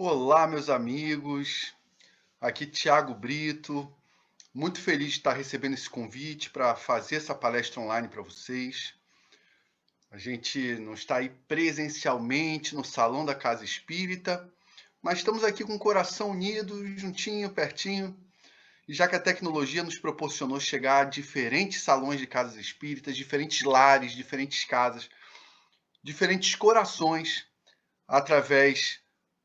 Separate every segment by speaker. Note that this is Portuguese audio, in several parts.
Speaker 1: Olá, meus amigos. Aqui Thiago Brito. Muito feliz de estar recebendo esse convite para fazer essa palestra online para vocês. A gente não está aí presencialmente no Salão da Casa Espírita, mas estamos aqui com o coração unido, juntinho, pertinho. E já que a tecnologia nos proporcionou chegar a diferentes salões de casas espíritas, diferentes lares, diferentes casas, diferentes corações, através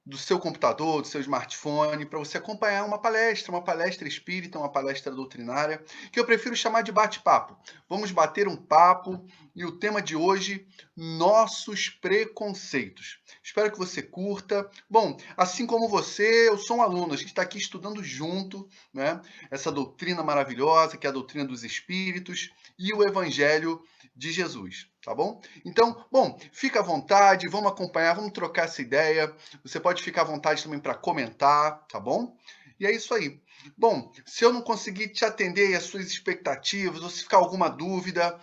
Speaker 1: do seu computador, do seu smartphone, para você acompanhar uma palestra espírita, uma palestra doutrinária, que eu prefiro chamar de bate-papo. Vamos bater um papo e o tema de hoje, nossos preconceitos. Espero que você curta. Bom, assim como você, eu sou um aluno, a gente está aqui estudando junto, né? Essa doutrina maravilhosa, que é a doutrina dos espíritos e o Evangelho de Jesus, tá bom? Então, bom, fica à vontade, vamos acompanhar, vamos trocar essa ideia. Você pode ficar à vontade também para comentar, tá bom? E é isso aí. Bom, se eu não conseguir te atender às suas expectativas, ou se ficar alguma dúvida,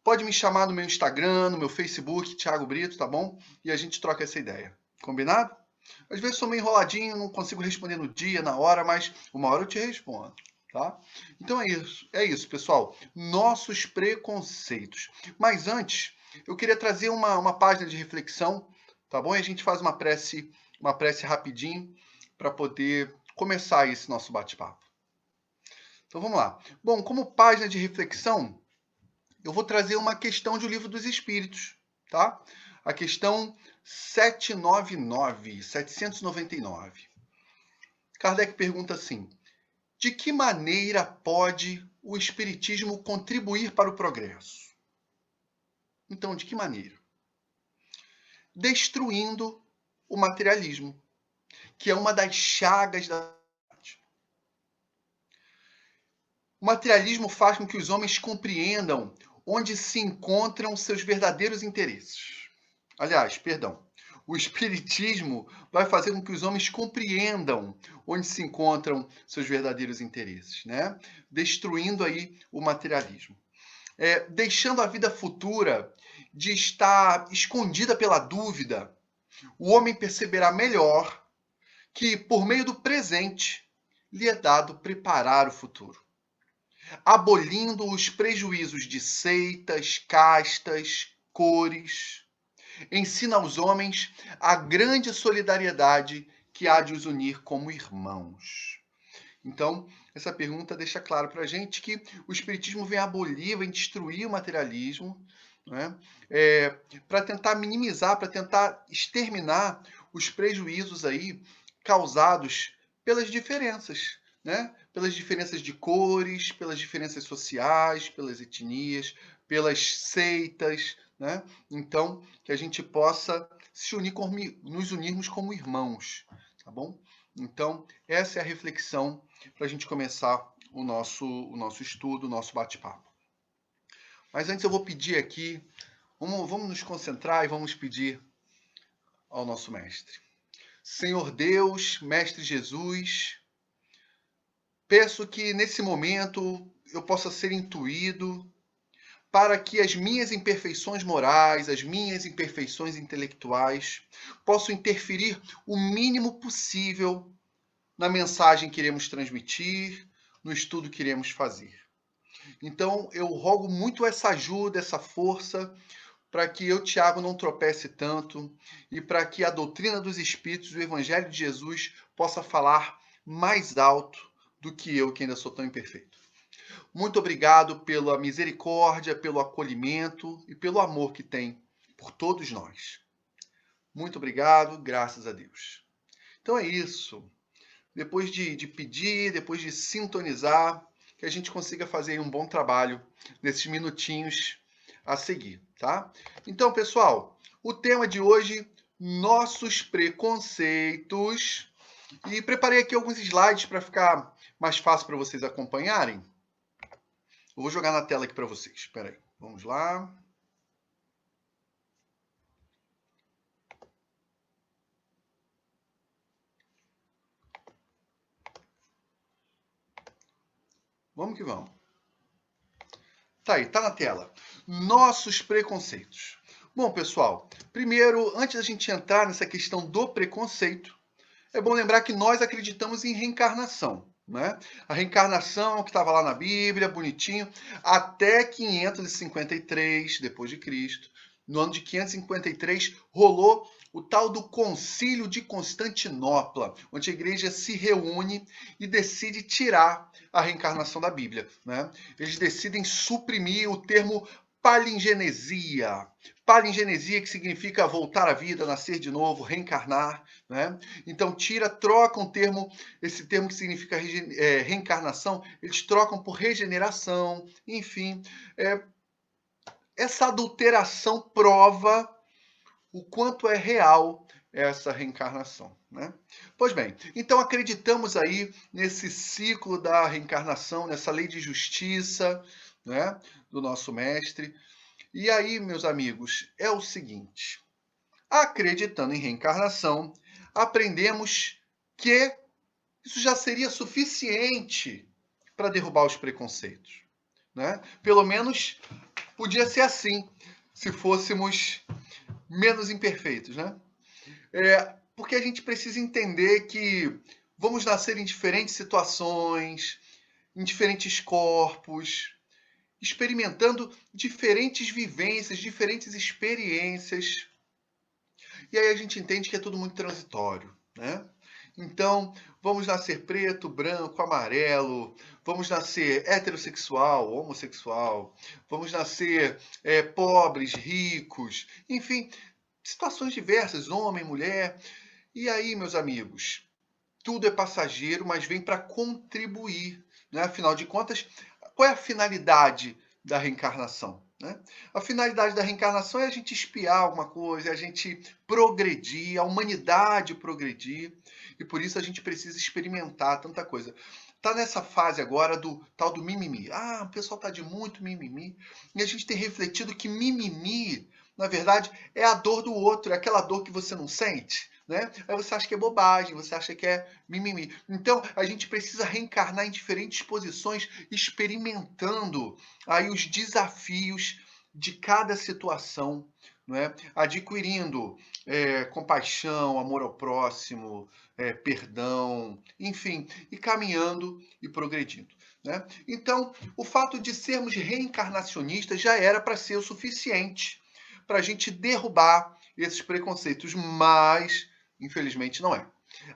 Speaker 1: pode me chamar no meu Instagram, no meu Facebook, Thiago Brito, tá bom? E a gente troca essa ideia. Combinado? Às vezes sou meio enroladinho, não consigo responder no dia, na hora, mas uma hora eu te respondo, tá? Então é isso, pessoal. Nossos preconceitos. Mas antes, eu queria trazer uma página de reflexão, tá bom? E a gente faz uma prece rapidinho para poder começar esse nosso bate-papo. Então vamos lá. Bom, como página de reflexão, eu vou trazer uma questão de O Livro dos Espíritos, tá? A questão 799. Kardec pergunta assim: de que maneira pode o Espiritismo contribuir para o progresso? Então, de que maneira? Destruindo o materialismo, que é uma das chagas da sociedade. O materialismo faz com que os homens compreendam onde se encontram seus verdadeiros interesses. Aliás, perdão, o espiritismo vai fazer com que os homens compreendam onde se encontram seus verdadeiros interesses, né? Destruindo aí o materialismo. Deixando a vida futura de estar escondida pela dúvida, o homem perceberá melhor que, por meio do presente, lhe é dado preparar o futuro, abolindo os prejuízos de seitas, castas, cores. Ensina aos homens a grande solidariedade que há de os unir como irmãos. Então, essa pergunta deixa claro para a gente que o Espiritismo vem abolir, vem destruir o materialismo, né? Para tentar minimizar, para tentar exterminar os prejuízos aí causados pelas diferenças, né? Pelas diferenças de cores, pelas diferenças sociais, pelas etnias, pelas seitas, né? Então, que a gente possa se unir, nos unirmos como irmãos, tá bom? Então, essa é a reflexão para a gente começar o nosso estudo, o nosso bate-papo. Mas antes eu vou pedir aqui, vamos nos concentrar e vamos pedir ao nosso mestre. Senhor Deus, Mestre Jesus, peço que nesse momento eu possa ser intuído para que as minhas imperfeições morais, as minhas imperfeições intelectuais possam interferir o mínimo possível na mensagem que iremos transmitir, no estudo que iremos fazer. Então, eu rogo muito essa ajuda, essa força, para que eu, Tiago, não tropece tanto e para que a doutrina dos Espíritos, o Evangelho de Jesus, possa falar mais alto do que eu, que ainda sou tão imperfeito. Muito obrigado pela misericórdia, pelo acolhimento e pelo amor que tem por todos nós. Muito obrigado, graças a Deus. Então é isso. Depois de pedir, depois de sintonizar, que a gente consiga fazer um bom trabalho nesses minutinhos a seguir, tá? Então, pessoal, o tema de hoje, nossos preconceitos. E preparei aqui alguns slides para ficar mais fácil para vocês acompanharem. Eu vou jogar na tela aqui para vocês. Espera aí, vamos lá. Vamos que vamos. Tá aí, tá na tela. Nossos preconceitos. Bom, pessoal, primeiro, antes da gente entrar nessa questão do preconceito, é bom lembrar que nós acreditamos em reencarnação, né? A reencarnação que estava lá na Bíblia, bonitinho, até 553 depois de Cristo. No ano de 553 rolou o tal do Concílio de Constantinopla, onde a igreja se reúne e decide tirar a reencarnação da Bíblia, né? Eles decidem suprimir o termo palingenesia. Palingenesia, que significa voltar à vida, nascer de novo, reencarnar, né? Então troca um termo, esse termo que significa reencarnação, eles trocam por regeneração, enfim. Essa adulteração prova o quanto é real essa reencarnação, né? Pois bem, então acreditamos aí nesse ciclo da reencarnação, nessa lei de justiça, né, do nosso mestre. E aí, meus amigos, é o seguinte: acreditando em reencarnação, aprendemos que isso já seria suficiente para derrubar os preconceitos, né? Pelo menos podia ser assim, se fôssemos menos imperfeitos, né? Porque a gente precisa entender que vamos nascer em diferentes situações, em diferentes corpos, experimentando diferentes vivências, diferentes experiências. E aí a gente entende que é tudo muito transitório, né? Então, vamos nascer preto, branco, amarelo, vamos nascer heterossexual, homossexual, vamos nascer pobres, ricos, enfim, situações diversas, homem, mulher. E aí, meus amigos, tudo é passageiro, mas vem para contribuir, né? Afinal de contas, qual é a finalidade da reencarnação, né? A finalidade da reencarnação é a gente espiar alguma coisa, é a gente progredir, a humanidade progredir, e por isso a gente precisa experimentar tanta coisa. Tá nessa fase agora do tal do mimimi. Ah, o pessoal tá de muito mimimi, e a gente tem refletido que mimimi, na verdade, é a dor do outro, é aquela dor que você não sente, né? Aí você acha que é bobagem, você acha que é mimimi. Então, a gente precisa reencarnar em diferentes posições, experimentando aí os desafios de cada situação, não é? Adquirindo compaixão, amor ao próximo, perdão, enfim, e caminhando e progredindo, né? Então, o fato de sermos reencarnacionistas já era para ser o suficiente para a gente derrubar esses preconceitos, mas infelizmente não é.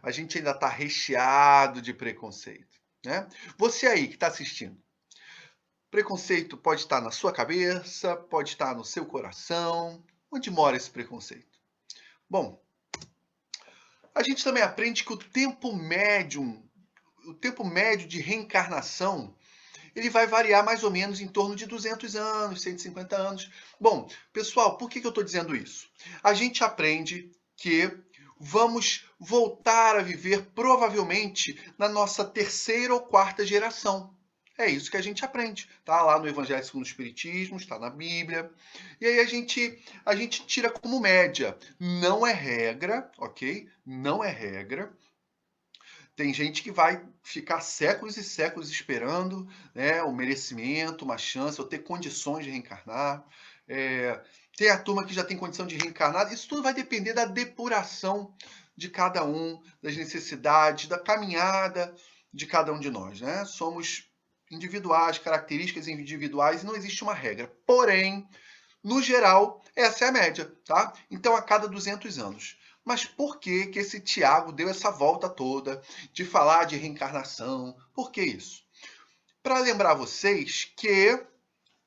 Speaker 1: A gente ainda está recheado de preconceito, né? Você aí que está assistindo, preconceito pode estar na sua cabeça, pode estar no seu coração. Onde mora esse preconceito? Bom, a gente também aprende que o tempo médio de reencarnação, ele vai variar mais ou menos em torno de 200 anos, 150 anos. Bom, pessoal, por que eu estou dizendo isso? A gente aprende que vamos voltar a viver provavelmente na nossa terceira ou quarta geração. É isso que a gente aprende. Tá lá no Evangelho segundo o Espiritismo, está na Bíblia. E aí a gente tira como média. Não é regra, ok? Não é regra. Tem gente que vai ficar séculos e séculos esperando, né, o merecimento, uma chance, ou ter condições de reencarnar. Tem a turma que já tem condição de reencarnar. Isso tudo vai depender da depuração de cada um, das necessidades, da caminhada de cada um de nós, né? Somos individuais, características individuais, e não existe uma regra. Porém, no geral, essa é a média, tá? Então, a cada 200 anos. Mas por que que esse Tiago deu essa volta toda de falar de reencarnação? Por que isso? Para lembrar vocês que,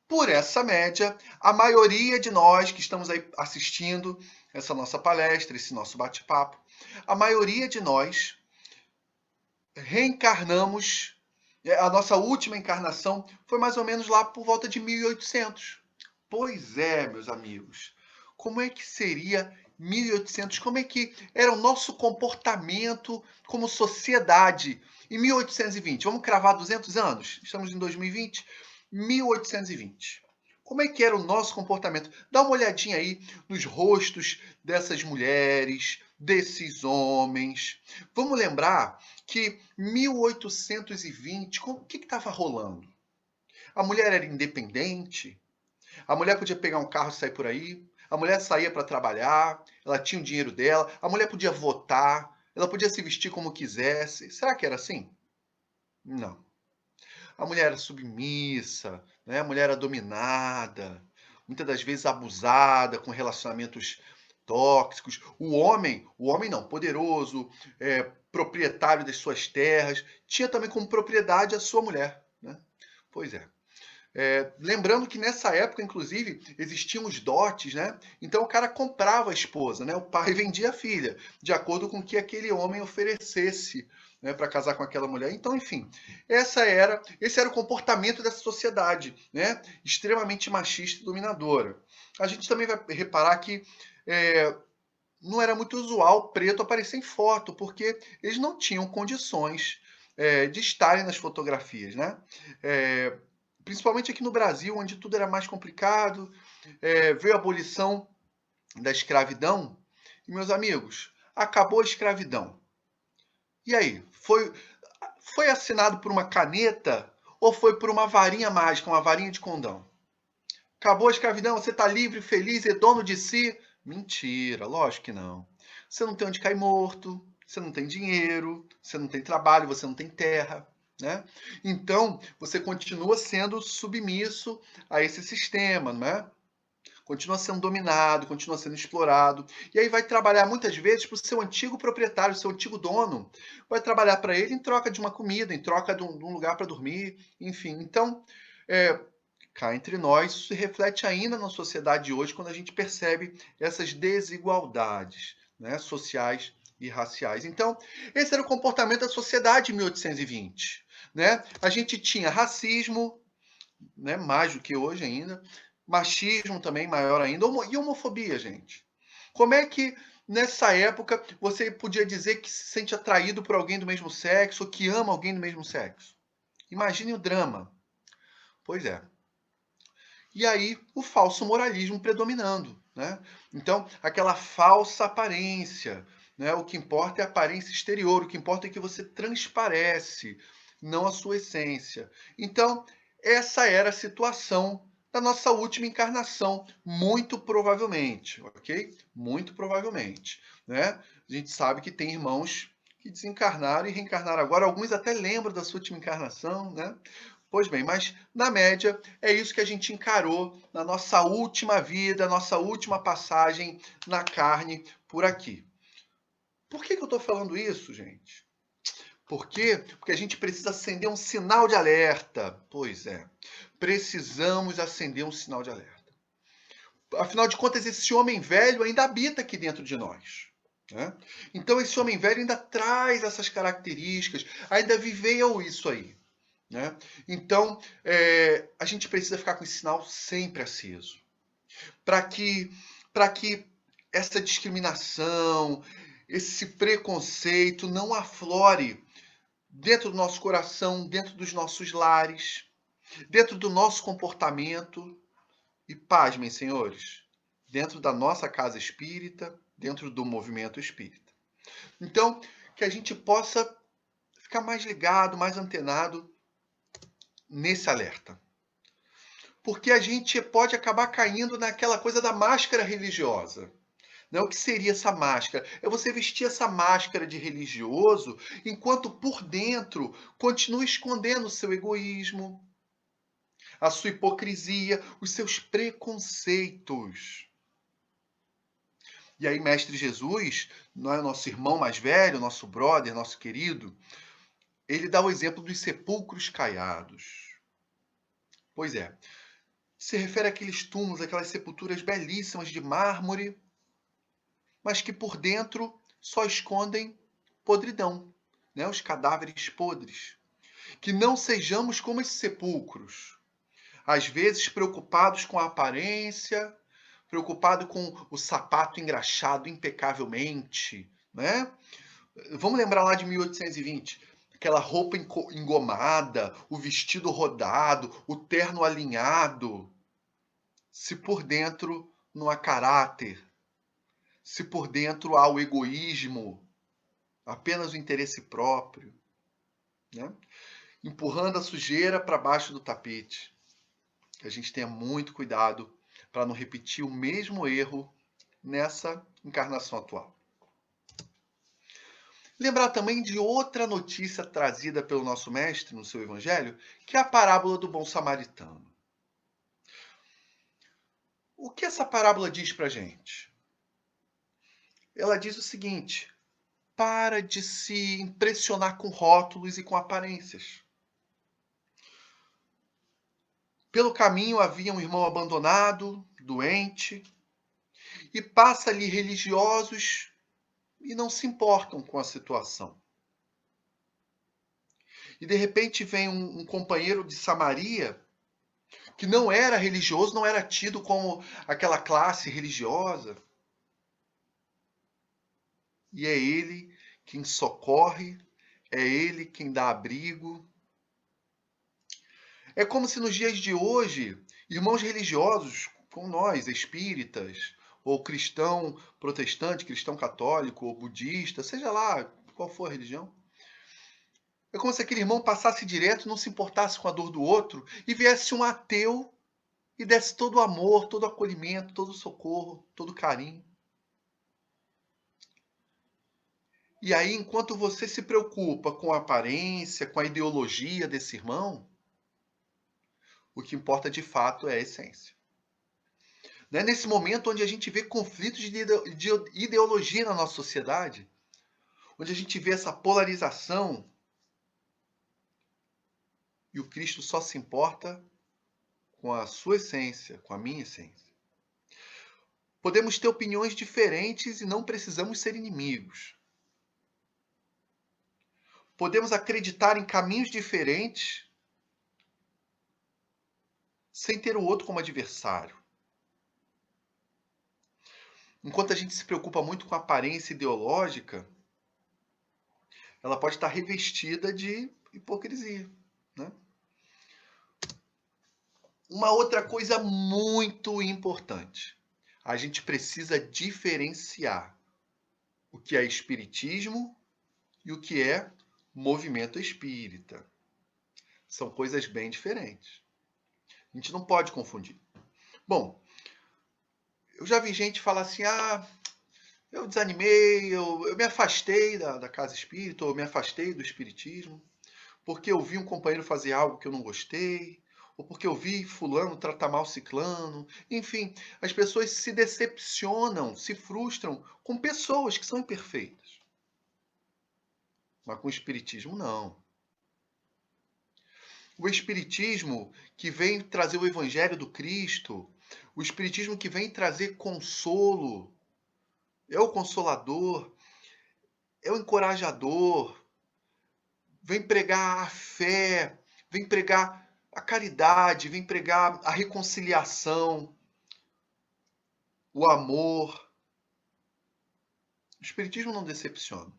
Speaker 1: por essa média, a maioria de nós que estamos aí assistindo essa nossa palestra, esse nosso bate-papo, a maioria de nós reencarnamos, a nossa última encarnação foi mais ou menos lá por volta de 1800. Pois é, meus amigos. Como é que seria 1800? Como é que era o nosso comportamento como sociedade em 1820? Vamos cravar 200 anos? Estamos em 2020. 1820. Como é que era o nosso comportamento? Dá uma olhadinha aí nos rostos dessas mulheres, desses homens. Vamos lembrar que 1820, o que estava rolando? A mulher era independente, a mulher podia pegar um carro e sair por aí. A mulher saía para trabalhar, ela tinha o dinheiro dela. A mulher podia votar, ela podia se vestir como quisesse. Será que era assim? Não. A mulher era submissa, né? A mulher era dominada, muitas das vezes abusada, com relacionamentos tóxicos. O homem não, poderoso, proprietário das suas terras, tinha também como propriedade a sua mulher, né? Pois é. Lembrando que nessa época, inclusive, existiam os dotes, né? Então o cara comprava a esposa, né? O pai vendia a filha, de acordo com o que aquele homem oferecesse, né, para casar com aquela mulher. Então, enfim, esse era o comportamento dessa sociedade, né? Extremamente machista e dominadora. A gente também vai reparar que não era muito usual o preto aparecer em foto, porque eles não tinham condições de estarem nas fotografias, né? Principalmente aqui no Brasil, onde tudo era mais complicado, veio a abolição da escravidão, e meus amigos, acabou a escravidão. E aí, foi assinado por uma caneta ou foi por uma varinha mágica, uma varinha de condão? Acabou a escravidão, você está livre, feliz, é dono de si? Mentira, lógico que não. Você não tem onde cair morto, você não tem dinheiro, você não tem trabalho, você não tem terra, né? Então, você continua sendo submisso a esse sistema, não é? Continua sendo dominado, continua sendo explorado. E aí vai trabalhar muitas vezes para o seu antigo proprietário, seu antigo dono. Vai trabalhar para ele em troca de uma comida, em troca de um lugar para dormir, enfim. Então, cá entre nós, isso se reflete ainda na sociedade de hoje, quando a gente percebe essas desigualdades, né, sociais e raciais. Então, esse era o comportamento da sociedade em 1820. Né? A gente tinha racismo, né, mais do que hoje ainda, machismo também maior ainda, e homofobia, gente. Como é que nessa época você podia dizer que se sente atraído por alguém do mesmo sexo ou que ama alguém do mesmo sexo? Imagine o drama. Pois é. E aí o falso moralismo predominando, né? Então, aquela falsa aparência, né? O que importa é a aparência exterior, o que importa é que você transparece, não a sua essência. Então, essa era a situação da nossa última encarnação, muito provavelmente, ok? Muito provavelmente, né? A gente sabe que tem irmãos que desencarnaram e reencarnaram agora, alguns até lembram da sua última encarnação, né? Pois bem, mas na média é isso que a gente encarou na nossa última vida, nossa última passagem na carne por aqui. Por que eu estou falando isso, gente? Por quê? Porque a gente precisa acender um sinal de alerta. Pois é, precisamos acender um sinal de alerta. Afinal de contas, esse homem velho ainda habita aqui dentro de nós. Né? Então, esse homem velho ainda traz essas características, ainda viveu isso aí. Né? Então, a gente precisa ficar com esse sinal sempre aceso. Para que essa discriminação, esse preconceito não aflore dentro do nosso coração, dentro dos nossos lares, dentro do nosso comportamento. E pasmem, senhores, dentro da nossa casa espírita, dentro do movimento espírita. Então, que a gente possa ficar mais ligado, mais antenado nesse alerta. Porque a gente pode acabar caindo naquela coisa da máscara religiosa. Né? O que seria essa máscara? É você vestir essa máscara de religioso, enquanto por dentro continua escondendo o seu egoísmo, a sua hipocrisia, os seus preconceitos. E aí, Mestre Jesus, não é nosso irmão mais velho, nosso brother, nosso querido, ele dá o exemplo dos sepulcros caiados. Pois é, se refere àqueles túmulos, aquelas sepulturas belíssimas de mármore, mas que por dentro só escondem podridão, né? Os cadáveres podres. Que não sejamos como esses sepulcros, às vezes preocupados com a aparência, preocupado com o sapato engraxado impecavelmente, né? Vamos lembrar lá de 1820, aquela roupa engomada, o vestido rodado, o terno alinhado. Se por dentro não há caráter, se por dentro há o egoísmo, apenas o interesse próprio, né? Empurrando a sujeira para baixo do tapete. Que a gente tenha muito cuidado para não repetir o mesmo erro nessa encarnação atual. Lembrar também de outra notícia trazida pelo nosso mestre no seu evangelho, que é a parábola do bom samaritano. O que essa parábola diz pra gente? Ela diz o seguinte: para de se impressionar com rótulos e com aparências. Pelo caminho havia um irmão abandonado, doente, e passa ali religiosos e não se importam com a situação. E de repente vem um companheiro de Samaria que não era religioso, não era tido como aquela classe religiosa. E é ele quem socorre, é ele quem dá abrigo. É como se nos dias de hoje, irmãos religiosos, como nós, espíritas, ou cristão protestante, cristão católico, ou budista, seja lá qual for a religião, é como se aquele irmão passasse direto, não se importasse com a dor do outro, e viesse um ateu e desse todo o amor, todo o acolhimento, todo o socorro, todo o carinho. E aí, enquanto você se preocupa com a aparência, com a ideologia desse irmão, o que importa de fato é a essência. Né? Nesse momento onde a gente vê conflitos de ideologia na nossa sociedade, onde a gente vê essa polarização, e o Cristo só se importa com a sua essência, com a minha essência. Podemos ter opiniões diferentes e não precisamos ser inimigos. Podemos acreditar em caminhos diferentes sem ter o outro como adversário. Enquanto a gente se preocupa muito com a aparência ideológica, ela pode estar revestida de hipocrisia, né? Uma outra coisa muito importante. A gente precisa diferenciar o que é espiritismo e o que é movimento espírita. São coisas bem diferentes. A gente não pode confundir. Bom, eu já vi gente falar assim, eu desanimei, eu me afastei da casa espírita, ou me afastei do espiritismo, porque eu vi um companheiro fazer algo que eu não gostei, ou porque eu vi fulano tratar mal ciclano. Enfim, as pessoas se decepcionam, se frustram com pessoas que são imperfeitas. Mas com o espiritismo, não. O espiritismo que vem trazer o evangelho do Cristo, o espiritismo que vem trazer consolo, é o consolador, é o encorajador, vem pregar a fé, vem pregar a caridade, vem pregar a reconciliação, o amor. O espiritismo não decepciona,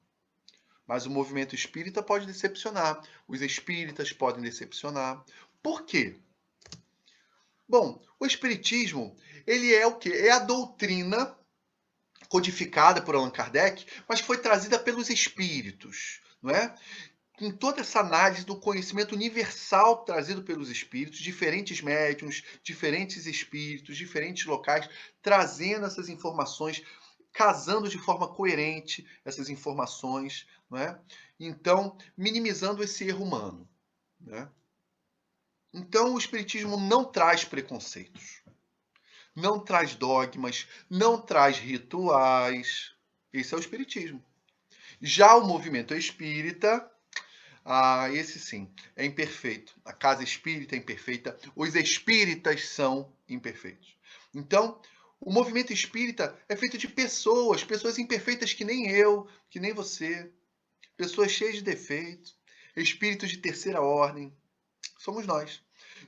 Speaker 1: mas o movimento espírita pode decepcionar, os espíritas podem decepcionar. Por quê? Bom, o espiritismo, ele é o quê? É a doutrina codificada por Allan Kardec, mas que foi trazida pelos espíritos, não é? Com toda essa análise do conhecimento universal trazido pelos espíritos, diferentes médiuns, diferentes espíritos, diferentes locais, trazendo essas informações, casando de forma coerente essas informações, não é? Então, minimizando esse erro humano, né? Então, o espiritismo não traz preconceitos, não traz dogmas, não traz rituais. Esse é o espiritismo. Já o movimento espírita, esse sim, é imperfeito. A casa espírita é imperfeita, os espíritas são imperfeitos. Então, o movimento espírita é feito de pessoas, pessoas imperfeitas que nem eu, que nem você, pessoas cheias de defeitos, espíritos de terceira ordem, somos nós.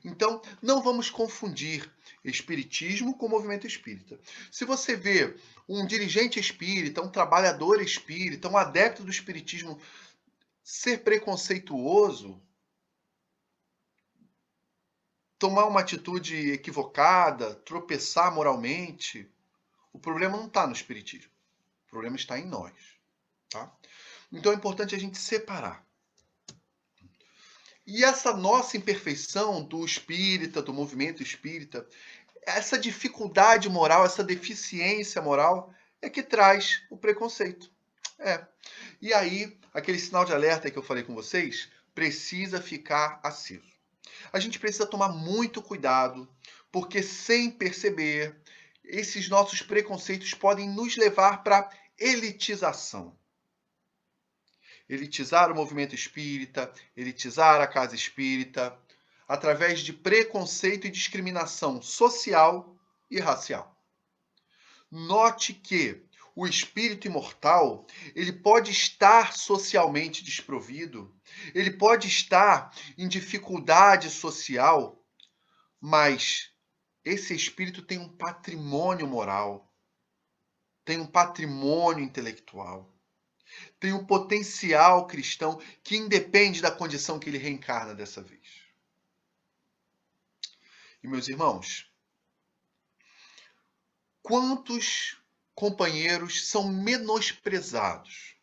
Speaker 1: Então, não vamos confundir espiritismo com movimento espírita. Se você vê um dirigente espírita, um trabalhador espírita, um adepto do espiritismo ser preconceituoso, tomar uma atitude equivocada, tropeçar moralmente, o problema não está no espiritismo. O problema está em nós. Tá? Então é importante a gente separar. E essa nossa imperfeição do espírita, do movimento espírita, essa dificuldade moral, essa deficiência moral, é que traz o preconceito. É. E aí, aquele sinal de alerta que eu falei com vocês, precisa ficar aceso. A gente precisa tomar muito cuidado, porque sem perceber, esses nossos preconceitos podem nos levar para elitização. Elitizar o movimento espírita, elitizar a casa espírita, através de preconceito e discriminação social e racial. Note que o espírito imortal, ele pode estar socialmente desprovido, ele pode estar em dificuldade social, mas esse espírito tem um patrimônio moral, tem um patrimônio intelectual, tem um potencial cristão que independe da condição que ele reencarna dessa vez. E meus irmãos, quantos companheiros são menosprezados?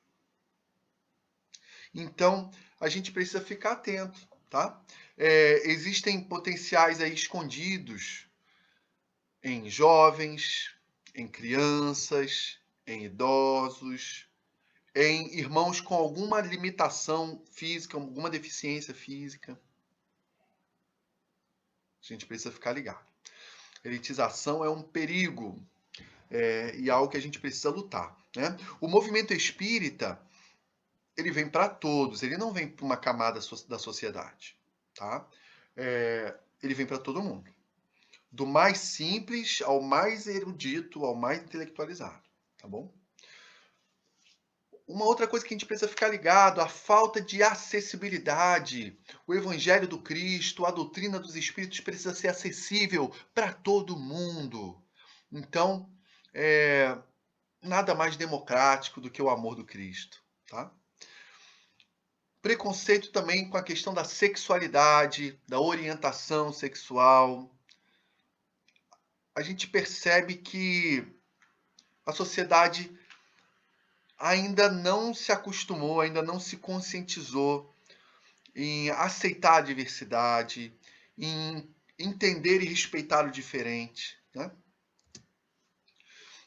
Speaker 1: Então, a gente precisa ficar atento, tá? Existem potenciais aí escondidos em jovens, em crianças, em idosos, em irmãos com alguma limitação física, alguma deficiência física. A gente precisa ficar ligado. Elitização é um perigo e algo que a gente precisa lutar, né? O movimento espírita, ele vem para todos, ele não vem para uma camada da sociedade, tá? Ele vem para todo mundo. Do mais simples ao mais erudito, ao mais intelectualizado, tá bom? Uma outra coisa que a gente precisa ficar ligado, a falta de acessibilidade. O Evangelho do Cristo, a doutrina dos Espíritos precisa ser acessível para todo mundo. Então, nada mais democrático do que o amor do Cristo, tá? Preconceito também com a questão da sexualidade, da orientação sexual. A gente percebe que a sociedade ainda não se acostumou, ainda não se conscientizou em aceitar a diversidade, em entender e respeitar o diferente, né?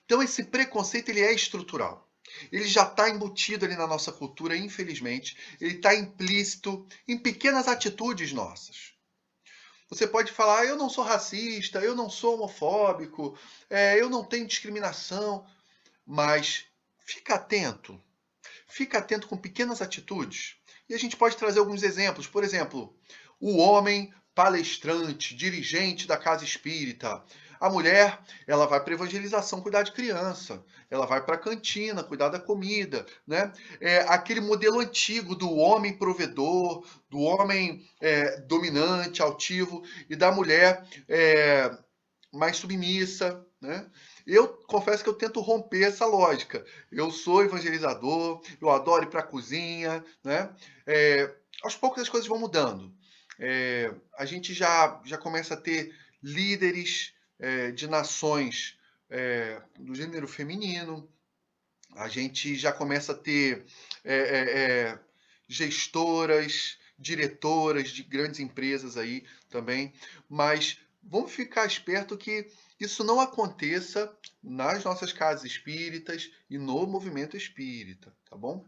Speaker 1: Então esse preconceito ele é estrutural. Ele já está embutido ali na nossa cultura, infelizmente. Ele está implícito em pequenas atitudes nossas. Você pode falar, eu não sou racista, eu não sou homofóbico, eu não tenho discriminação, mas fica atento. Fica atento com pequenas atitudes. E a gente pode trazer alguns exemplos. Por exemplo, o homem palestrante, dirigente da casa espírita. A mulher, ela vai para evangelização cuidar de criança. Ela vai para a cantina cuidar da comida, né? Aquele modelo antigo do homem provedor, do homem dominante, altivo, e da mulher mais submissa, né? Eu confesso que eu tento romper essa lógica. Eu sou evangelizador, eu adoro ir para a cozinha, né? Aos poucos as coisas vão mudando. A gente já começa a ter líderes de nações do gênero feminino. A gente já começa a ter gestoras, diretoras de grandes empresas aí também. Mas vamos ficar esperto que isso não aconteça nas nossas casas espíritas e no movimento espírita, tá bom?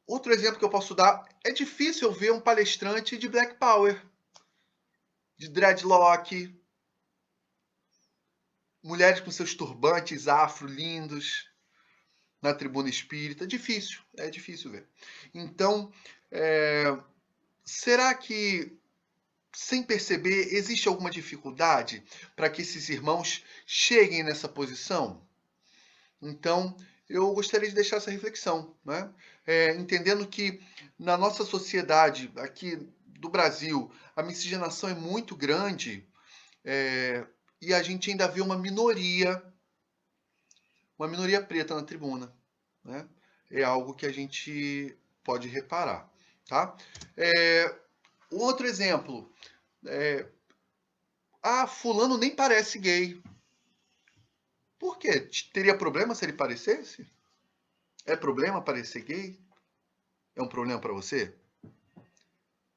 Speaker 1: Outro exemplo que eu posso dar, é difícil ver um palestrante de Black Power, de dreadlock, mulheres com seus turbantes afro lindos na tribuna espírita. É difícil ver. Então, será que, sem perceber, existe alguma dificuldade para que esses irmãos cheguem nessa posição? Então, eu gostaria de deixar essa reflexão, né? Entendendo que na nossa sociedade aqui do Brasil, a miscigenação é muito grande e a gente ainda vê uma minoria preta na tribuna, né? É algo que a gente pode reparar, tá? Um outro exemplo, fulano nem parece gay. Por quê? Teria problema se ele parecesse? É problema parecer gay? É um problema para você?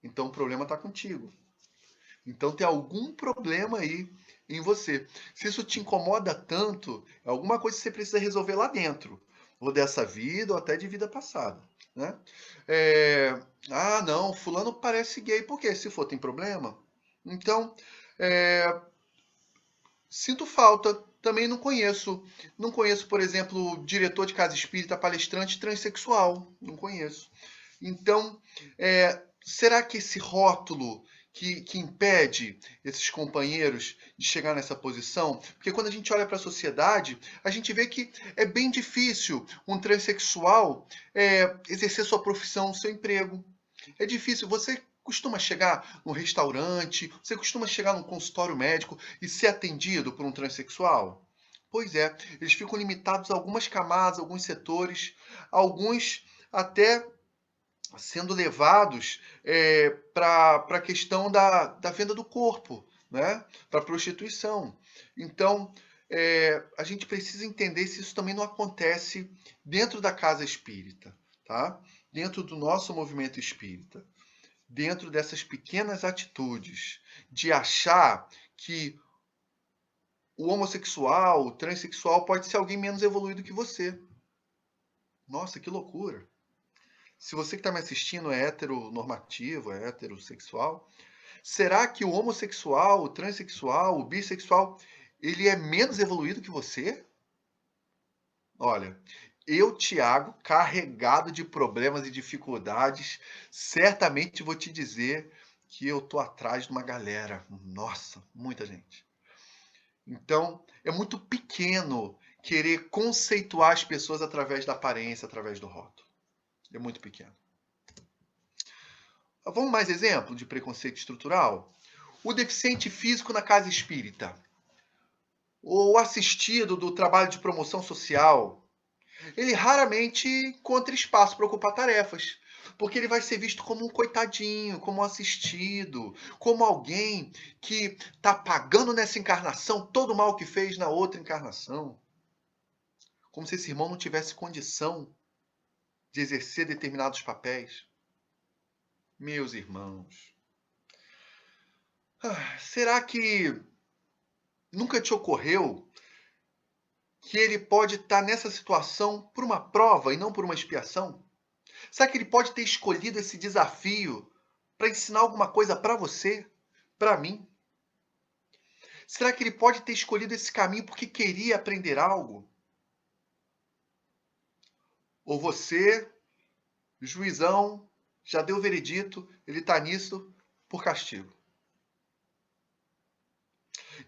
Speaker 1: Então o problema está contigo. Então tem algum problema aí em você. Se isso te incomoda tanto, é alguma coisa que você precisa resolver lá dentro, ou dessa vida, ou até de vida passada, né? Ah, não, fulano parece gay. Por quê? Se for, tem problema? Então, é, sinto falta. Também não conheço. Não conheço, por exemplo, diretor de casa espírita, palestrante transexual. Não conheço. Então, será que esse rótulo que impede esses companheiros de chegar nessa posição? Porque quando a gente olha para a sociedade, a gente vê que é bem difícil um transexual exercer sua profissão, seu emprego. É difícil. Você costuma chegar num restaurante, você costuma chegar num consultório médico e ser atendido por um transexual? Pois é, eles ficam limitados a algumas camadas, alguns setores, alguns até sendo levados para a questão da venda do corpo, né? Para a prostituição. Então, a gente precisa entender se isso também não acontece dentro da casa espírita, tá? Dentro do nosso movimento espírita. Dentro dessas pequenas atitudes de achar que o homossexual, o transexual pode ser alguém menos evoluído que você. Nossa, que loucura! Se você que está me assistindo é heteronormativo, é heterossexual, será que o homossexual, o transexual, o bissexual, ele é menos evoluído que você? Olha, eu, Tiago, carregado de problemas e dificuldades, certamente vou te dizer que eu tô atrás de uma galera. Nossa, muita gente. Então, é muito pequeno querer conceituar as pessoas através da aparência, através do rótulo. É muito pequeno. Vamos mais exemplo de preconceito estrutural? O deficiente físico na casa espírita. O assistido do trabalho de promoção social. Ele raramente encontra espaço para ocupar tarefas. Porque ele vai ser visto como um coitadinho, como um assistido, como alguém que está pagando nessa encarnação todo o mal que fez na outra encarnação. Como se esse irmão não tivesse condição de exercer determinados papéis. Meus irmãos, será que nunca te ocorreu que ele pode estar nessa situação por uma prova e não por uma expiação? Será que ele pode ter escolhido esse desafio para ensinar alguma coisa para você, para mim? Será que ele pode ter escolhido esse caminho porque queria aprender algo? Ou você, juizão, já deu o veredito, ele está nisso por castigo?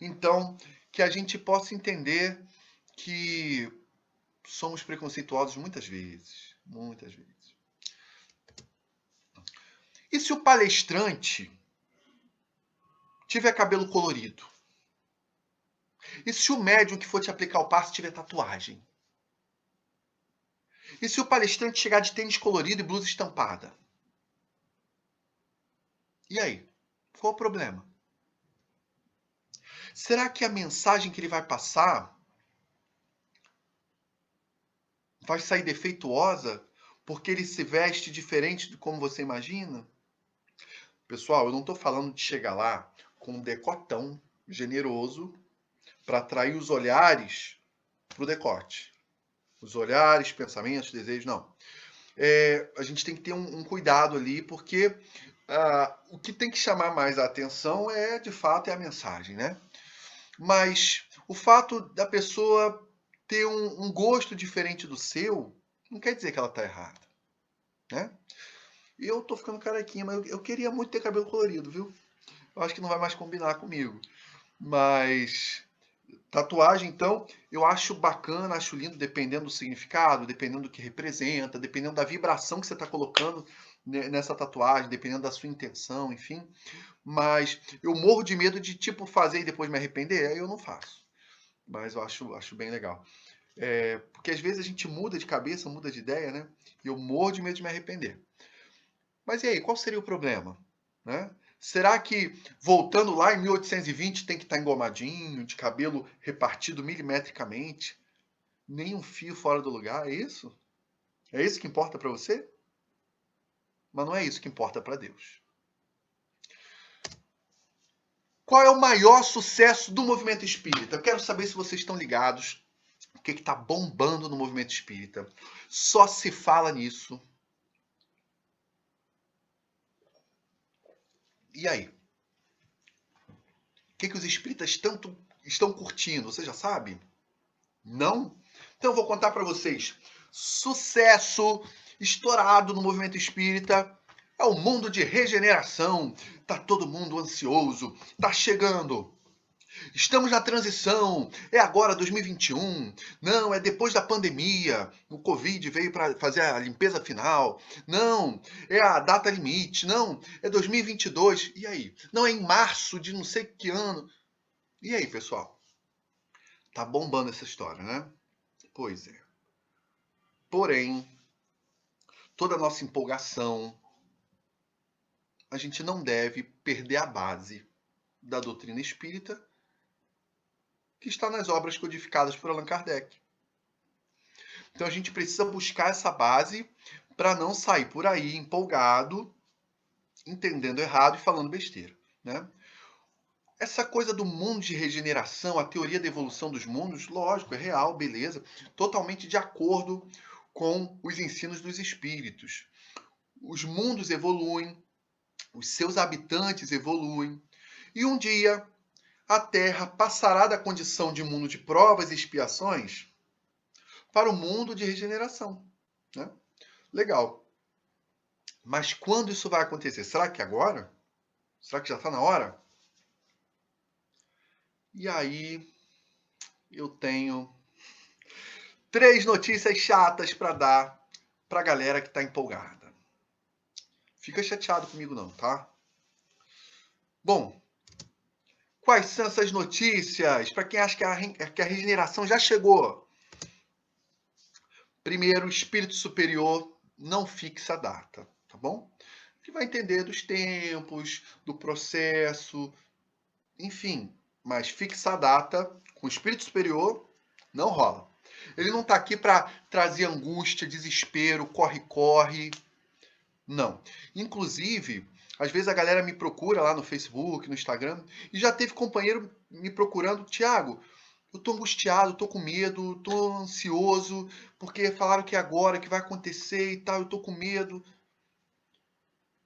Speaker 1: Então, que a gente possa entender que somos preconceituosos muitas vezes. Muitas vezes. E se o palestrante tiver cabelo colorido? E se o médium que for te aplicar o passe tiver tatuagem? E se o palestrante chegar de tênis colorido e blusa estampada? E aí? Qual o problema? Será que a mensagem que ele vai passar vai sair defeituosa porque ele se veste diferente de como você imagina? Pessoal, eu não estou falando de chegar lá com um decotão generoso para atrair os olhares para o decote. Os olhares, pensamentos, desejos, não. A gente tem que ter um cuidado ali, porque o que tem que chamar mais a atenção de fato, é a mensagem, né? Mas o fato da pessoa ter um gosto diferente do seu, não quer dizer que ela está errada, né? E eu tô ficando carequinha, mas eu queria muito ter cabelo colorido, viu? Eu acho que não vai mais combinar comigo. Mas tatuagem, então, eu acho bacana, acho lindo, dependendo do significado, dependendo do que representa, dependendo da vibração que você está colocando nessa tatuagem, dependendo da sua intenção, enfim. Mas eu morro de medo de, tipo, fazer e depois me arrepender. Aí eu não faço. Mas eu acho bem legal. Porque às vezes a gente muda de cabeça, muda de ideia, né? E eu morro de medo de me arrepender. Mas e aí, qual seria o problema? Né? Será que, voltando lá em 1820, tem que estar engomadinho, de cabelo repartido milimetricamente? Nem um fio fora do lugar? É isso? É isso que importa para você? Mas não é isso que importa para Deus. Qual é o maior sucesso do movimento espírita? Eu quero saber se vocês estão ligados. O que está bombando no movimento espírita? Só se fala nisso. E aí? O que os espíritas tanto estão curtindo? Você já sabe? Não? Então eu vou contar para vocês. Sucesso estourado no movimento espírita é o mundo de regeneração. Tá todo mundo ansioso. Tá chegando. Estamos na transição. É agora 2021. Não, é depois da pandemia. O Covid veio para fazer a limpeza final. Não, é a data limite. Não, é 2022. E aí? Não, é em março de não sei que ano. E aí, pessoal? Tá bombando essa história, né? Pois é. Porém, toda a nossa empolgação, a gente não deve perder a base da doutrina espírita que está nas obras codificadas por Allan Kardec. Então a gente precisa buscar essa base para não sair por aí empolgado, entendendo errado e falando besteira, né? Essa coisa do mundo de regeneração, a teoria da evolução dos mundos, lógico, é real, beleza, totalmente de acordo com os ensinos dos espíritos. Os mundos evoluem, os seus habitantes evoluem, e um dia a Terra passará da condição de mundo de provas e expiações para o mundo de regeneração, né? Legal. Mas quando isso vai acontecer? Será que agora? Será que já está na hora? E aí eu tenho 3 notícias chatas para dar para a galera que está empolgada. Fica chateado comigo não, tá? Bom, quais são essas notícias para quem acha que a regeneração já chegou? Primeiro, o espírito superior não fixa a data, tá bom? Que vai entender dos tempos, do processo, enfim, mas fixar a data com o espírito superior não rola. Ele não está aqui para trazer angústia, desespero, corre-corre. Não. Inclusive, às vezes a galera me procura lá no Facebook, no Instagram, e já teve companheiro me procurando, Tiago, eu tô angustiado, tô com medo, tô ansioso, porque falaram que é agora, que vai acontecer e tal, eu tô com medo.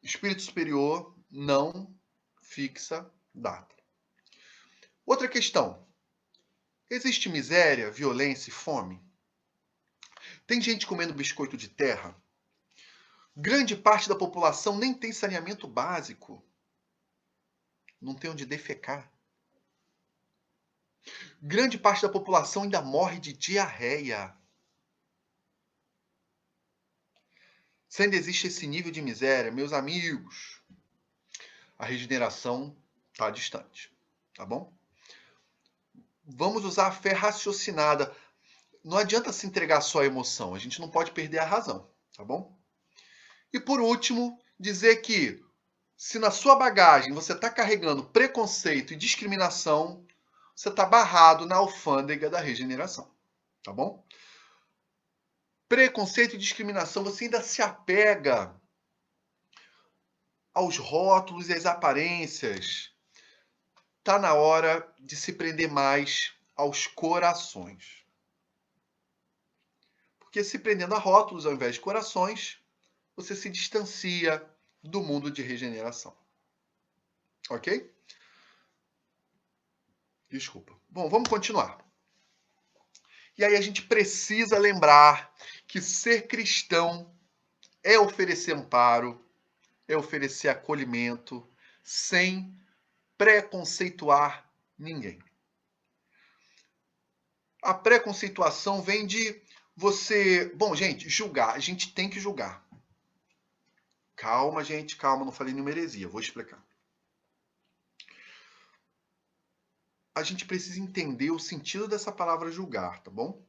Speaker 1: Espírito superior não fixa data. Outra questão. Existe miséria, violência e fome? Tem gente comendo biscoito de terra? Grande parte da população nem tem saneamento básico. Não tem onde defecar. Grande parte da população ainda morre de diarreia. Se ainda existe esse nível de miséria, meus amigos, a regeneração está distante, tá bom? Vamos usar a fé raciocinada. Não adianta se entregar só à emoção, a gente não pode perder a razão, tá bom? E por último, dizer que se na sua bagagem você está carregando preconceito e discriminação, você está barrado na alfândega da regeneração, tá bom? Preconceito e discriminação, você ainda se apega aos rótulos e às aparências. Está na hora de se prender mais aos corações. Porque se prendendo a rótulos ao invés de corações, você se distancia do mundo de regeneração. Ok? Desculpa. Bom, vamos continuar. E aí a gente precisa lembrar que ser cristão é oferecer amparo, é oferecer acolhimento, sem preconceituar ninguém. A preconceituação vem de você... Bom, gente, julgar. A gente tem que julgar. Calma, gente, calma. Não falei nenhuma heresia. Vou explicar. A gente precisa entender o sentido dessa palavra julgar, tá bom?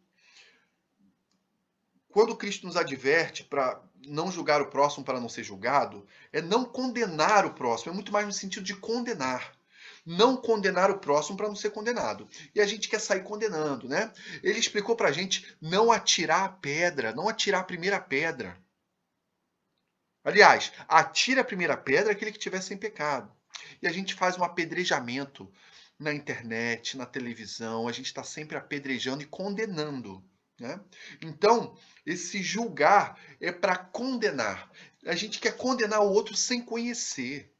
Speaker 1: Quando Cristo nos adverte para não julgar o próximo para não ser julgado, é não condenar o próximo. É muito mais no sentido de condenar. Não condenar o próximo para não ser condenado. E a gente quer sair condenando, né? Ele explicou para a gente não atirar a pedra, não atirar a primeira pedra. Aliás, atire a primeira pedra aquele que estiver sem pecado. E a gente faz um apedrejamento na internet, na televisão, a gente está sempre apedrejando e condenando, né? Então, esse julgar é para condenar. A gente quer condenar o outro sem conhecer.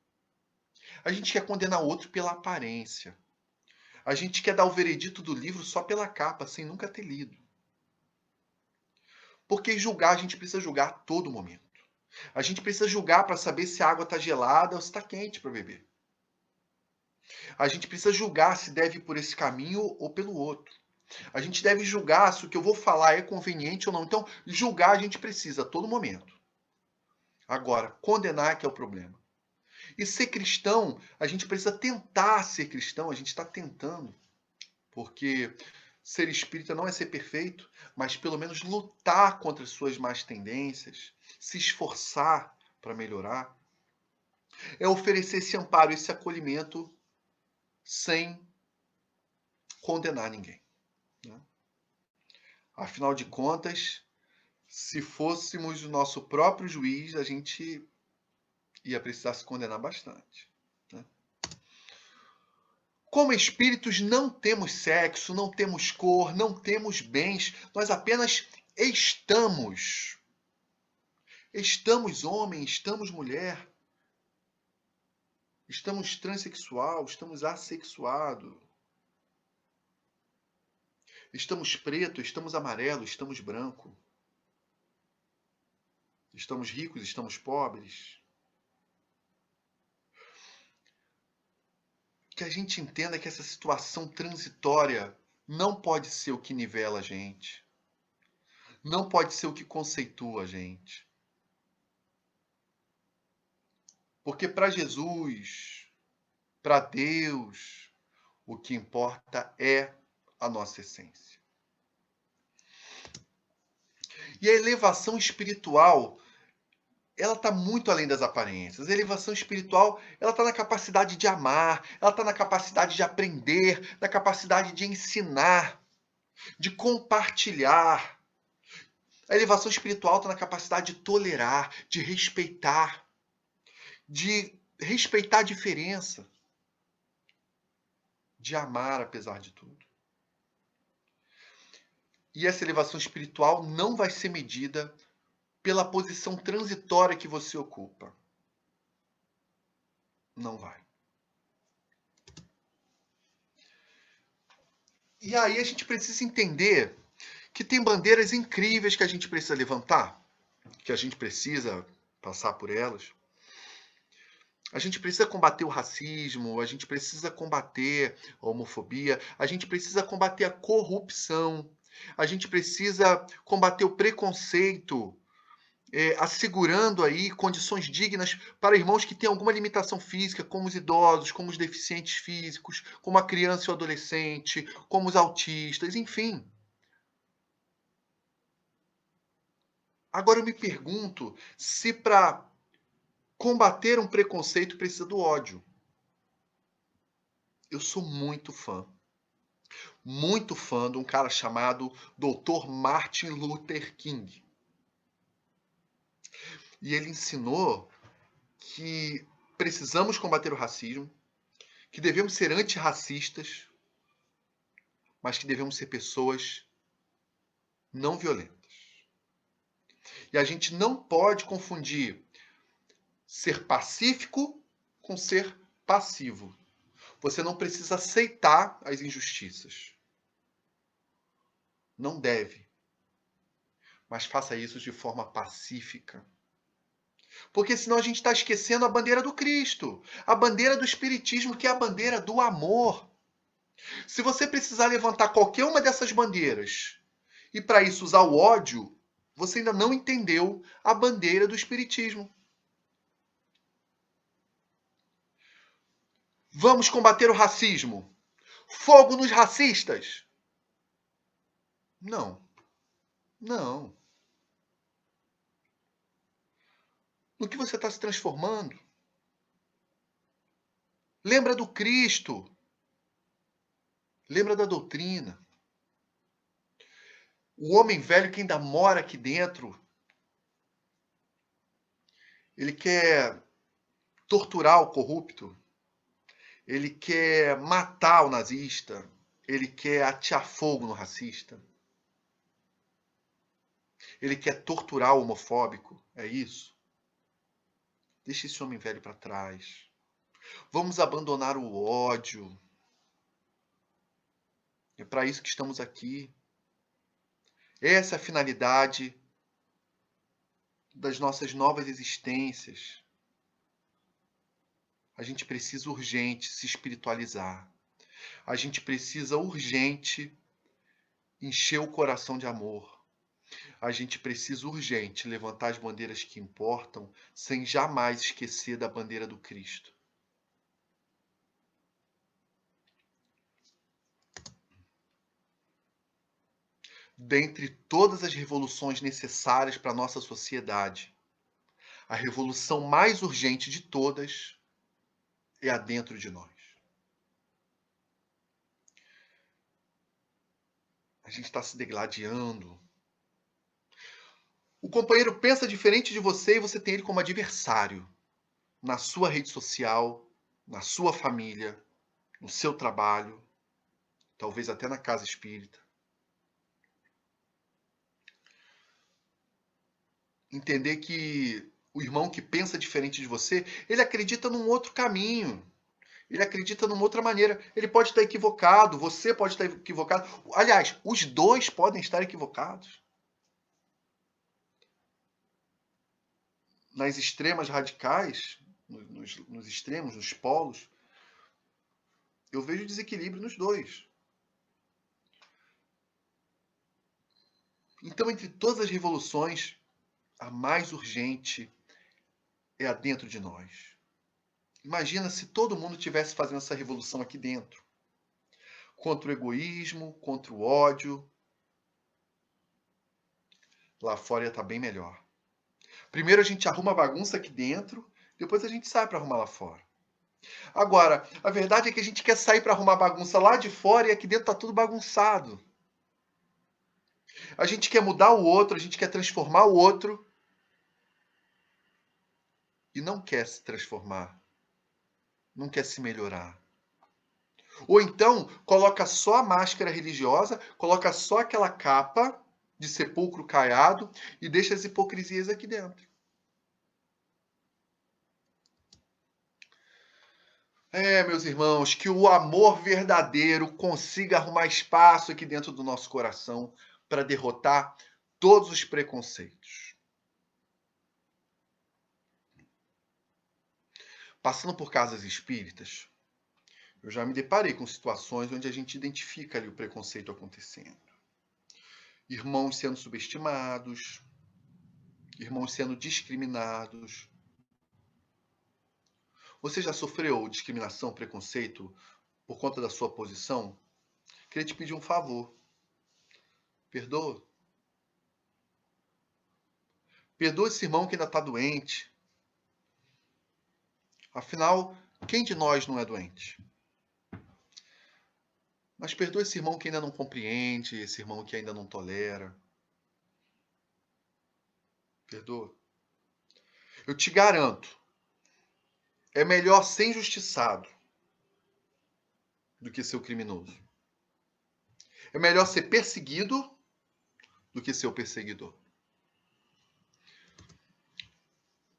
Speaker 1: A gente quer condenar o outro pela aparência. A gente quer dar o veredito do livro só pela capa, sem nunca ter lido. Porque julgar, a gente precisa julgar a todo momento. A gente precisa julgar para saber se a água está gelada ou se está quente para beber. A gente precisa julgar se deve ir por esse caminho ou pelo outro. A gente deve julgar se o que eu vou falar é conveniente ou não. Então, julgar a gente precisa a todo momento. Agora, condenar que é o problema. E ser cristão, a gente precisa tentar ser cristão, a gente está tentando. Porque ser espírita não é ser perfeito, mas pelo menos lutar contra as suas más tendências, se esforçar para melhorar. É oferecer esse amparo, esse acolhimento sem condenar ninguém, né? Afinal de contas, se fôssemos o nosso próprio juiz, a gente ia precisar se condenar bastante, né? Como espíritos, não temos sexo, não temos cor, não temos bens, nós apenas estamos. Estamos homem, estamos mulher, estamos transexual, estamos assexuado, estamos preto, estamos amarelo, estamos branco, estamos ricos, estamos pobres. Que a gente entenda que essa situação transitória não pode ser o que nivela a gente. Não pode ser o que conceitua a gente. Porque para Jesus, para Deus, o que importa é a nossa essência. E a elevação espiritual, ela está muito além das aparências. A elevação espiritual, ela está na capacidade de amar, ela está na capacidade de aprender, na capacidade de ensinar, de compartilhar. A elevação espiritual está na capacidade de tolerar, de respeitar a diferença, de amar apesar de tudo. E essa elevação espiritual não vai ser medida pela posição transitória que você ocupa. Não vai. E aí a gente precisa entender que tem bandeiras incríveis que a gente precisa levantar, que a gente precisa passar por elas. A gente precisa combater o racismo, a gente precisa combater a homofobia, a gente precisa combater a corrupção, a gente precisa combater o preconceito, assegurando aí condições dignas para irmãos que têm alguma limitação física, como os idosos, como os deficientes físicos, como a criança e o adolescente, como os autistas, enfim. Agora eu me pergunto se para combater um preconceito precisa do ódio. Eu sou muito fã de um cara chamado Dr. Martin Luther King. E ele ensinou que precisamos combater o racismo, que devemos ser antirracistas, mas que devemos ser pessoas não violentas. E a gente não pode confundir ser pacífico com ser passivo. Você não precisa aceitar as injustiças. Não deve. Mas faça isso de forma pacífica. Porque senão a gente está esquecendo a bandeira do Cristo, a bandeira do Espiritismo, que é a bandeira do amor. Se você precisar levantar qualquer uma dessas bandeiras e para isso usar o ódio, você ainda não entendeu a bandeira do Espiritismo. Vamos combater o racismo. Fogo nos racistas. Não. Não. No que você está se transformando? Lembra do Cristo. Lembra da doutrina. O homem velho que ainda mora aqui dentro, ele quer torturar o corrupto. ele quer matar o nazista, ele quer atear fogo no racista, ele quer torturar o homofóbico, é isso? Deixa esse homem velho para trás. Vamos abandonar o ódio. É para isso que estamos aqui. Essa é a finalidade das nossas novas existências. A gente precisa urgente se espiritualizar. A gente precisa urgente encher o coração de amor. A gente precisa urgente levantar as bandeiras que importam, sem jamais esquecer da bandeira do Cristo. Dentre todas as revoluções necessárias para a nossa sociedade, a revolução mais urgente de todas é a dentro de nós. A gente está se degladiando. O companheiro pensa diferente de você e você tem ele como adversário. Na sua rede social, na sua família, no seu trabalho, talvez até na casa espírita. Entender que o irmão que pensa diferente de você, ele acredita num outro caminho. Ele acredita numa outra maneira. Ele pode estar equivocado, você pode estar equivocado. Aliás, os dois podem estar equivocados. Nas extremas radicais, nos extremos, nos polos, eu vejo desequilíbrio nos dois. Então, entre todas as revoluções, a mais urgente é a dentro de nós. Imagina se todo mundo estivesse fazendo essa revolução aqui dentro. Contra o egoísmo, contra o ódio. Lá fora ia estar bem melhor. Primeiro a gente arruma a bagunça aqui dentro, depois a gente sai para arrumar lá fora. Agora, a verdade é que a gente quer sair para arrumar bagunça lá de fora e aqui dentro está tudo bagunçado. A gente quer mudar o outro, a gente quer transformar o outro e não quer se transformar, não quer se melhorar. Ou então, coloca só a máscara religiosa, coloca só aquela capa de sepulcro caiado e deixa as hipocrisias aqui dentro. Meus irmãos, que o amor verdadeiro consiga arrumar espaço aqui dentro do nosso coração para derrotar todos os preconceitos. Passando por casas espíritas, eu já me deparei com situações onde a gente identifica ali o preconceito acontecendo. Irmãos sendo subestimados, irmãos sendo discriminados. Você já sofreu discriminação, preconceito por conta da sua posição? Queria te pedir um favor. Perdoa. Perdoa esse irmão que ainda está doente. Afinal, quem de nós não é doente? Mas perdoa esse irmão que ainda não compreende, esse irmão que ainda não tolera. Perdoa. Eu te garanto, é melhor ser injustiçado do que ser o criminoso. É melhor ser perseguido do que ser o perseguidor.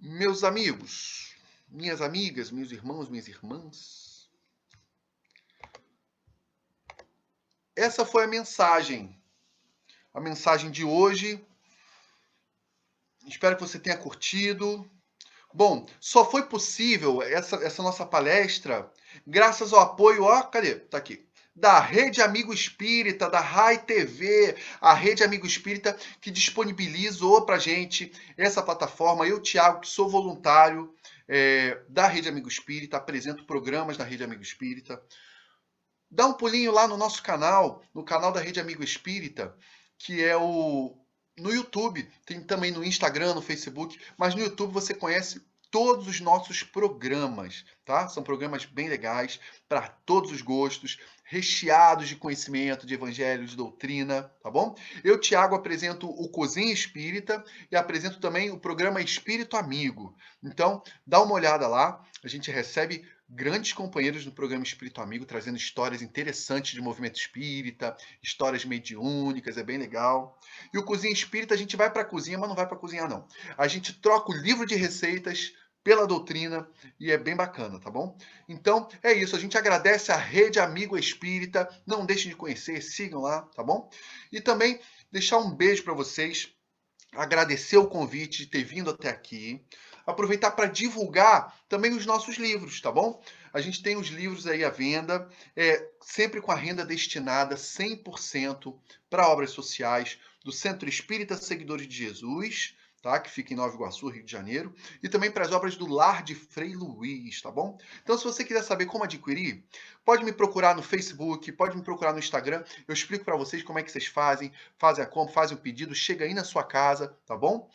Speaker 1: Meus amigos, minhas amigas, meus irmãos, minhas irmãs, essa foi a mensagem de hoje. Espero que você tenha curtido. Bom, só foi possível essa nossa palestra graças ao apoio, cadê? Tá aqui. Da Rede Amigo Espírita, da Rai TV, a Rede Amigo Espírita que disponibilizou pra gente essa plataforma. Eu, Thiago, que sou voluntário da Rede Amigo Espírita, apresento programas da Rede Amigo Espírita. Dá um pulinho lá no nosso canal, no canal da Rede Amigo Espírita, que é no YouTube, tem também no Instagram, no Facebook, mas no YouTube você conhece todos os nossos programas, tá? São programas bem legais, para todos os gostos, recheados de conhecimento, de evangelho, de doutrina, tá bom? Eu, Thiago, apresento o Cozinha Espírita e apresento também o programa Espírito Amigo. Então, dá uma olhada lá, a gente recebe grandes companheiros no programa Espírito Amigo, trazendo histórias interessantes de movimento espírita, histórias mediúnicas, é bem legal. E o Cozinha Espírita, a gente vai para a cozinha, mas não vai para cozinhar, não. A gente troca o livro de receitas pela doutrina e é bem bacana, tá bom? Então, é isso. A gente agradece a Rede Amigo Espírita. Não deixem de conhecer, sigam lá, tá bom? E também deixar um beijo para vocês, agradecer o convite de ter vindo até aqui, aproveitar para divulgar também os nossos livros, tá bom? A gente tem os livros aí à venda, sempre com a renda destinada 100% para obras sociais do Centro Espírita Seguidores de Jesus, tá? Que fica em Nova Iguaçu, Rio de Janeiro, e também para as obras do Lar de Frei Luiz, tá bom? Então, se você quiser saber como adquirir, pode me procurar no Facebook, pode me procurar no Instagram, eu explico para vocês como é que vocês fazem a compra, fazem o pedido, chega aí na sua casa, tá bom?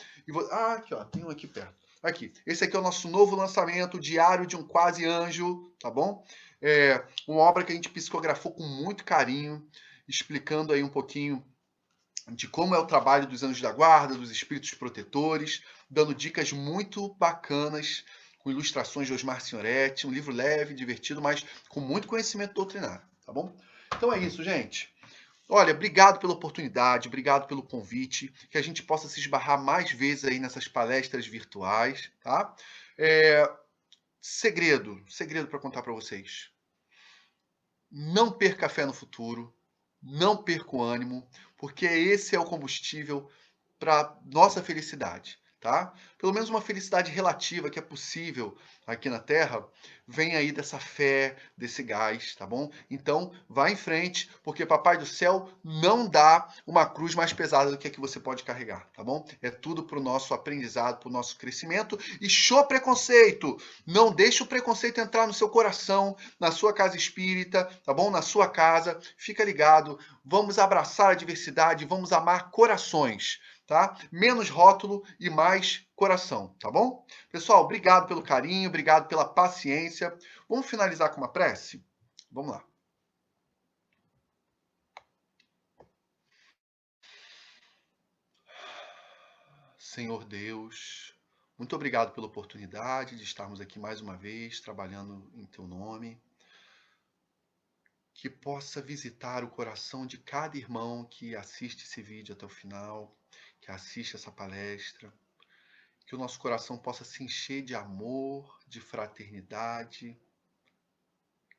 Speaker 1: Aqui, ó, tem um aqui perto. Aqui, esse aqui é o nosso novo lançamento, Diário de um Quase Anjo, tá bom? É uma obra que a gente psicografou com muito carinho, explicando aí um pouquinho de como é o trabalho dos anjos da guarda, dos espíritos protetores, dando dicas muito bacanas, com ilustrações de Osmar Signoretti, um livro leve, divertido, mas com muito conhecimento doutrinário, tá bom? Então é isso, gente. Olha, obrigado pela oportunidade, obrigado pelo convite, que a gente possa se esbarrar mais vezes aí nessas palestras virtuais, tá? Segredo para contar para vocês. Não perca a fé no futuro, não perca o ânimo, porque esse é o combustível para nossa felicidade, tá? Pelo menos uma felicidade relativa que é possível aqui na Terra, vem aí dessa fé, desse gás, tá bom? Então, vá em frente, porque Papai do Céu não dá uma cruz mais pesada do que a que você pode carregar, tá bom? É tudo para o nosso aprendizado, para o nosso crescimento. E show preconceito! Não deixe o preconceito entrar no seu coração, na sua casa espírita, tá bom? Na sua casa. Fica ligado. Vamos abraçar a diversidade, vamos amar corações, tá? Menos rótulo e mais coração, tá bom? Pessoal, obrigado pelo carinho, obrigado pela paciência. Vamos finalizar com uma prece? Vamos lá. Senhor Deus, muito obrigado pela oportunidade de estarmos aqui mais uma vez, trabalhando em Teu nome. Que possa visitar o coração de cada irmão que assiste esse vídeo até o final, que assiste essa palestra. Que o nosso coração possa se encher de amor, de fraternidade,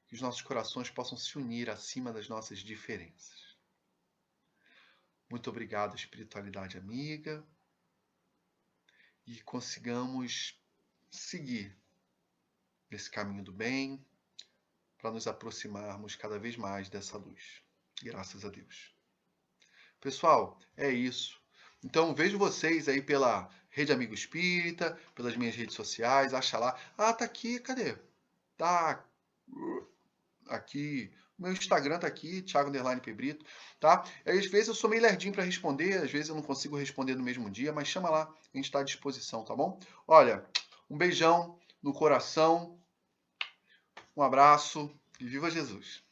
Speaker 1: que os nossos corações possam se unir acima das nossas diferenças. Muito obrigado, espiritualidade amiga, e consigamos seguir nesse caminho do bem para nos aproximarmos cada vez mais dessa luz. Graças a Deus. Pessoal, é isso. Então, vejo vocês aí pela Rede Amigo Espírita, pelas minhas redes sociais, acha lá. Ah, tá aqui, cadê? Tá aqui. Meu Instagram tá aqui, Thiago_P. Tá? Às vezes eu sou meio lerdinho para responder, às vezes eu não consigo responder no mesmo dia, mas chama lá, a gente está à disposição, tá bom? Olha, um beijão no coração, um abraço e viva Jesus!